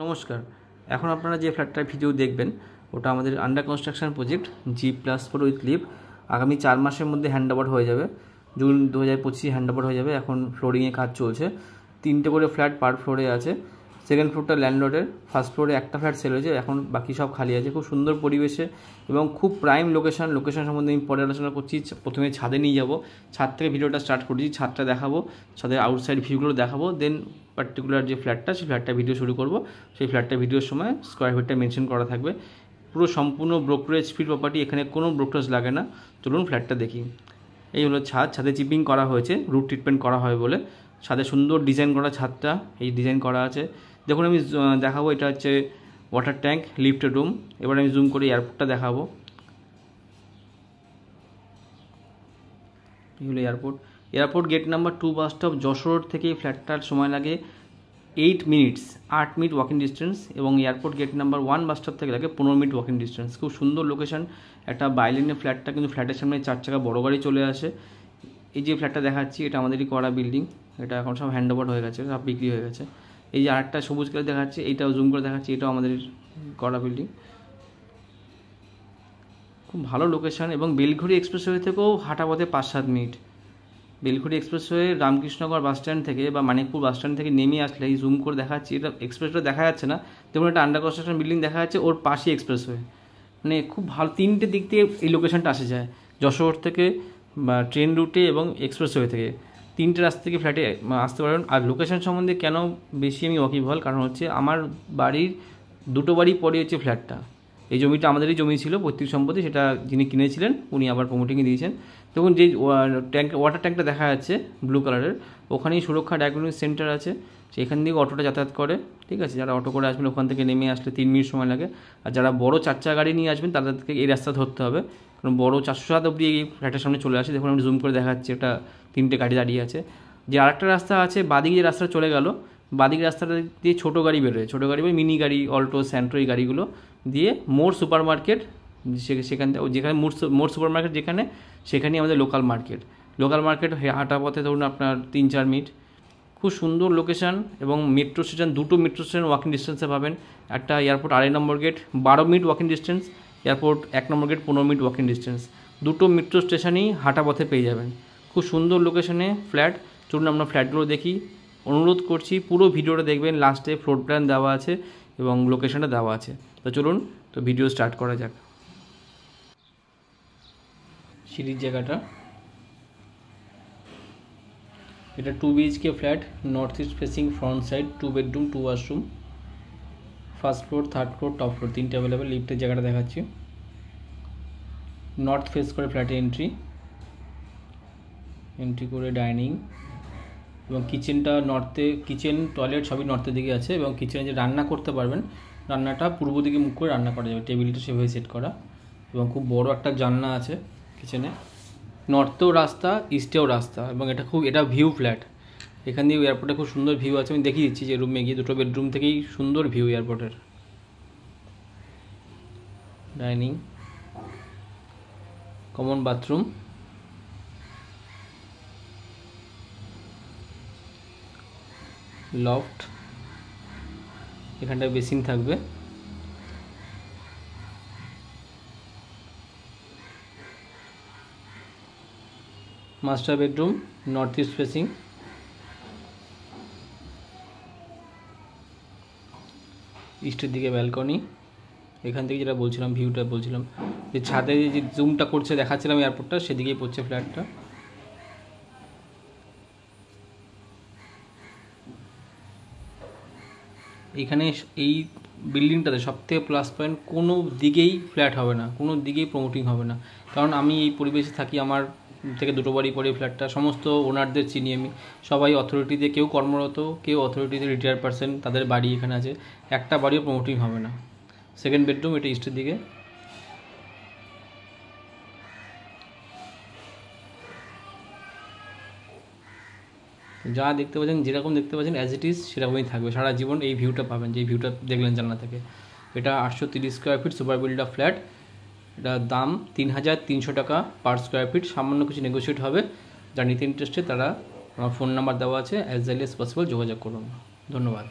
নমস্কার। এখন আপনারা যে ফ্ল্যাটটার ভিডিও দেখবেন ওটা আমাদের under construction project G+4 with লিভ। আগামী 4 মাসের মধ্যে হ্যান্ড ওভার হয়ে যাবে, জুন 2025 হ্যান্ড ওভার হয়ে যাবে। এখন ফ্লোরিংয়ে কাজ চলছে, 3টে করে ফ্ল্যাট পার ফ্লোরে আছে। সেকেন্ড ফ্লোরটা ল্যান্ডলর্ডের, ফার্স্ট ফ্লোরে একটা ফ্ল্যাট সেল হয়েছে, এখন বাকি সব খালি আছে। খুব সুন্দর পরিবেশে এবং খুব প্রাইম লোকেশন সম্বন্ধে আমি পরে আলোচনা করছি। প্রথমে ছাদে নিয়ে যাব, ছাদ থেকে ভিডিওটা স্টার্ট করছি, ছাদটা দেখাবো, ছাদের আউটসাইড ভিউগুলো দেখাবো, দেন পার্টিকুলার যে ফ্ল্যাটটা সেই ফ্ল্যাটটা ভিডিও শুরু করব। সেই ফ্ল্যাটটা ভিডিওর সময় স্কোয়ার ফিটটা মেনশন করা থাকবে। পুরো সম্পূর্ণ ব্রোকারেজ ফ্রি প্রপার্টি, এখানে কোনো ব্রোকারেজ লাগে না। চলুন ফ্ল্যাটটা দেখি। এই হলো ছাদ, ছাদে চিপিং করা হয়েছে, রুট ট্রিটমেন্ট করা হয় বলে। ছাদে সুন্দর ডিজাইন করা ছাদটা, এই ডিজাইন করা আছে। দেখুন আমি দেখাবো, এটা হচ্ছে ওয়াটার ট্যাঙ্ক, লিফটেড রুম। এবার আমি জুম করে এয়ারপোর্টটা দেখাবো। এই হলো airport gate number 2 bus stop, Jessore road থেকে ফ্ল্যাটটার সময় লাগে 8 মিনিটস, 8 মিনিট ওয়াকিং ডিস্টেন্স। এবং airport gate number 1 bus stop থেকে লাগে 15 মিনিট ওয়াকিং ডিস্টেন্স। খুব সুন্দর লোকেশন, একটা বাইলেনের ফ্ল্যাটটা, কিন্তু ফ্ল্যাটের সামনে 4 চাকা বড় গাড়ি চলে আসে। এই যে ফ্ল্যাটটা দেখাচ্ছি এটা আমাদেরই করা বিল্ডিং, এটা এখন সব হ্যান্ড ওভার হয়ে গেছে, সব বিক্রি হয়ে গেছে। এই যে আরেকটা সবুজ কালার দেখাচ্ছি, এইটাও জুম করে দেখাচ্ছি, এটাও আমাদের করা বিল্ডিং। খুব ভালো লোকেশন এবং বেলঘড়ি এক্সপ্রেসওয়ে থেকেও হাঁটা পথে 5-7 minute. বেলঘড়ি expressway Ramkrishnagarh bus stand থেকে বা মানিকপুর বাস স্ট্যান্ড থেকে নেমে আসলে এই জুম করে দেখাচ্ছি, এটা এক্সপ্রেসওয়ে দেখা যাচ্ছে না, দেখুন একটা আন্ডার কনস্ট্রাকশন বিল্ডিং দেখা যাচ্ছে, ওর পাশেই এক্সপ্রেসওয়ে। মানে খুব ভালো, 3টে দিক থেকে এই লোকেশনটা আসে যায়, যশোর থেকে বা ট্রেন রুটে এবং এক্সপ্রেসওয়ে থেকে 3টে রাস্তা থেকে ফ্ল্যাটে আসতে পারবেন। আর লোকেশন সম্বন্ধে কেন বেশি আমি ওয়াকিবহাল, কারণ হচ্ছে আমার বাড়ির 2টো বাড়ি পরে হচ্ছে ফ্ল্যাটটা। এই জমিটা আমাদেরই জমি ছিল, পৈতৃক সম্পত্তি, সেটা যিনি কিনেছিলেন উনি আবার প্রমোটিংয়ে দিয়েছেন। দেখুন যে ওয়াটার ট্যাঙ্কটা দেখা যাচ্ছে ব্লু কালারের, ওখানেই সুরক্ষা ডায়াগনস্টিক সেন্টার আছে, সেখান থেকে অটোটা যাতায়াত করে। ঠিক আছে, যারা অটো করে আসবেন ওখান থেকে নেমে আসলে 3 মিনিট সময় লাগে। আর যারা বড় 4 চাকা গাড়ি নিয়ে আসবেন তাদেরকে এই রাস্তা ধরতে হবে, কারণ বড় 407 অবধি এই ফ্ল্যাটের সামনে চলে আসে। দেখুন আমি জুম করে দেখাচ্ছি, এটা 3টে গাড়ি দাঁড়িয়ে আছে। যে আরেকটা রাস্তা আছে বাদিকে, যে রাস্তা চলে গেল, বাদিক রাস্তাটা দিয়ে ছোটো গাড়ি বেরোয়, ছোটো গাড়ি বা মিনি গাড়ি, অল্টো, স্যান্ট্রো, এই গাড়িগুলো দিয়ে মোর সুপার মার্কেট, সেখান থেকে যেখানে মোর সুপার মার্কেট যেখানে, সেখানেই আমাদের লোকাল মার্কেট হাঁটা পথে ধরুন আপনার 3-4 মিনিট। খুব সুন্দর লোকেশান এবং মেট্রো স্টেশন, 2টো মেট্রো স্টেশন ওয়াকিং ডিস্টেন্সে পাবেন। একটা এয়ারপোর্ট 2.5 নম্বর gate 12 minute walking distance, airport 1 নম্বর গেট 15 মিনিট ওয়াকিং ডিস্টেন্স। 2টো মেট্রো স্টেশনই হাঁটা পথে পেয়ে যাবেন। খুব সুন্দর লোকেশনে ফ্ল্যাট। চলুন আমরা ফ্ল্যাটগুলো দেখি। অনুরোধ করছি পুরো ভিডিওটা দেখবেন, লাস্টে ফ্লোর প্ল্যান দেওয়া আছে এবং লোকেশনটা দেওয়া আছে। তো চলুন তো ভিডিও স্টার্ট করা যাক। সিঁড়ির জায়গাটা, এটা 2 BHK flat, north east facing, front side, 2 bedroom 2 washroom, first floor, third floor, top floor 3টে অ্যাভেলেবেল। লিফটের জায়গাটা দেখাচ্ছি, নর্থ ফেস করে ফ্ল্যাটে এন্ট্রি করে ডাইনিং এবং কিচেনটা নর্থে, কিচেন টয়লেট সবই নর্থের দিকে আছে। এবং কিচেনে যে রান্না করতে পারবেন, রান্নাটা পূর্ব দিকে মুখ করে রান্না করা যাবে, টেবিলটা সেভাবে সেট করা। এবং খুব বড় একটা জানলা আছে কিচেনে। নর্থেও রাস্তা, ইস্টেও রাস্তা, এবং এটা ভিউ ফ্ল্যাট। এখান দিয়ে এয়ারপোর্টে খুব সুন্দর ভিউ আছে, আমি দেখিয়ে দিচ্ছি যে রুমে গিয়ে 2টো বেডরুম থেকেই সুন্দর ভিউ এয়ারপোর্টের। ডাইনিং, কমন বাথরুম, লফট, এখানটায় বেসিন থাকবে। Master bedroom, north east facing, ইস্টের দিকে ব্যালকনি। এখান থেকে যেটা বলছিলাম, ভিউটা বলছিলাম, যে ছাদে যে জুমটা করছে দেখাচ্ছিলাম এয়ারপোর্টটা, সেদিকেই পড়ছে ফ্ল্যাটটা। এখানে এই বিল্ডিংটাতে সবথেকে প্লাস পয়েন্ট, কোনো দিকেই ফ্ল্যাট হবে না, কোনো দিকেই প্রমোটিং হবে না, কারণ আমি এই পরিবেশে থাকি। আমার থেকে 2টো বাড়ি পরে ফ্ল্যাটটা, সমস্ত ওনারদের চিনি আমি, সবাই অথরিটিতে, কেউ কর্মরত, কেউ অথরিটিতে রিটায়ার্ড পার্সন, তাদের বাড়ি এখানে আছে। একটা বাড়িও প্রমোটিং হবে না। সেকেন্ড বেডরুম, এটা ইস্টের দিকে। যা দেখতে পাচ্ছেন, যেরকম দেখতে পাচ্ছেন অ্যাজ ইট ইজ সেরকমই থাকবে সারা জীবন। এই ভিউটা পাবেন, যে ভিউটা দেখলেন জানলা থেকে। এটা 830 square feet super build up flat. এটার দাম 3,300 টাকা পার স্কোয়ার ফিট। সামান্য কিছু নেগোশিয়েট হবে। যারা নিতে ইন্টারেস্টেড তারা আমার ফোন নাম্বার দেওয়া আছে, অ্যাজ আর্লি অ্যাজ পসিবল যোগাযোগ করুন। ধন্যবাদ।